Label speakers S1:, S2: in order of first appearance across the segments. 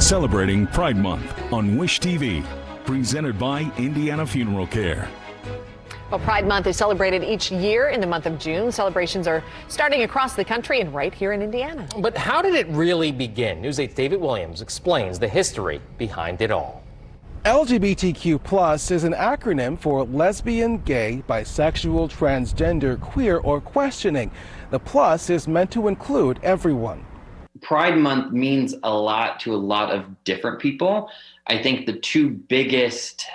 S1: celebrating Pride Month on Wish TV, presented by Indiana Funeral Care.
S2: Well, Pride Month is celebrated each year in the month of June. Celebrations are starting across the country and right here in Indiana.
S3: But how did it really begin? News 8's David Williams explains the history behind it all.
S4: LGBTQ+ is an acronym for lesbian, gay, bisexual, transgender, queer, or questioning. The plus is meant to include everyone.
S5: Pride Month means a lot to a lot of different people. I think the two biggest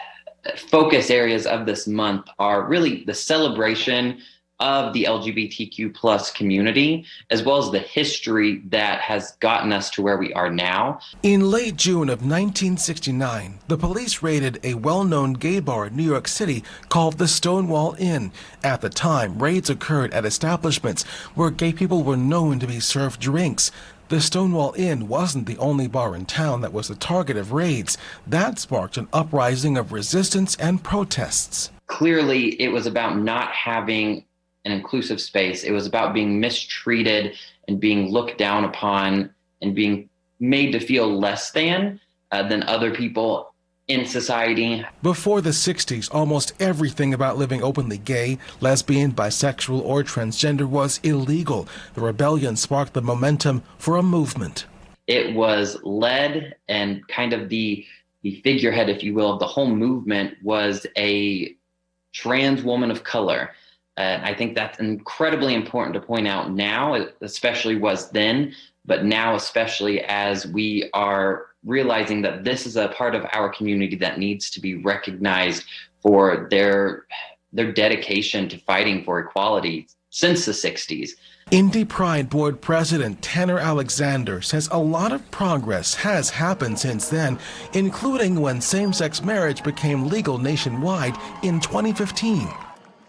S5: focus areas of this month are really the celebration of the LGBTQ+ community, as well as the history that has gotten us to where we are now.
S4: In late June of 1969, the police raided a well-known gay bar in New York City called the Stonewall Inn. At the time, raids occurred at establishments where gay people were known to be served drinks. The Stonewall Inn wasn't the only bar in town that was the target of raids. That sparked an uprising of resistance and protests.
S5: Clearly, it was about not having an inclusive space. It was about being mistreated and being looked down upon and being made to feel less than other people in society.
S4: Before the 60s, almost everything about living openly gay, lesbian, bisexual, or transgender was illegal. The rebellion sparked the momentum for a movement.
S5: It was led, and kind of the figurehead, if you will, of the whole movement was a trans woman of color. I think that's incredibly important to point out now. It especially was then, but now especially as we are realizing that this is a part of our community that needs to be recognized for their dedication to fighting for equality since the 60s.
S4: Indy Pride Board President Tanner Alexander says a lot of progress has happened since then, including when same-sex marriage became legal nationwide in 2015.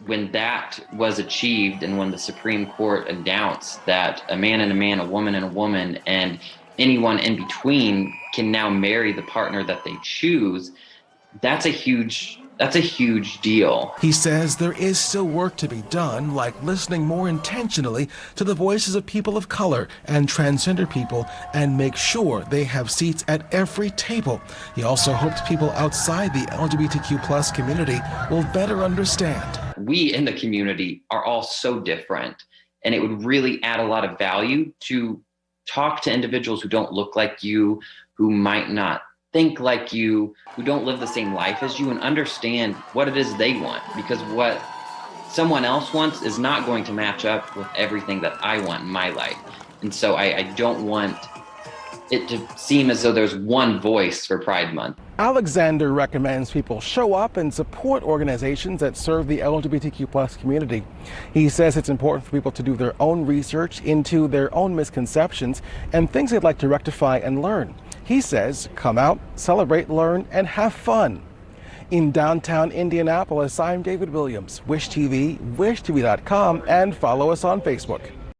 S5: When that was achieved, and when the Supreme Court announced that a man and a man, a woman and a woman, and anyone in between can now marry the partner that they choose, that's a huge deal.
S4: He says there is still work to be done, like listening more intentionally to the voices of people of color and transgender people and make sure they have seats at every table. He also hopes people outside the LGBTQ+ community will better understand.
S5: We in the community are all so different, and it would really add a lot of value to talk to individuals who don't look like you, who might not think like you, who don't live the same life as you, and understand what it is they want, because what someone else wants is not going to match up with everything that I want in my life. And so I don't want it to seem as though there's one voice for Pride Month.
S4: Alexander recommends people show up and support organizations that serve the LGBTQ+ community. He says it's important for people to do their own research into their own misconceptions and things they'd like to rectify and learn. He says, come out, celebrate, learn, and have fun. In downtown Indianapolis, I'm David Williams, Wish TV, wishtv.com, and follow us on Facebook.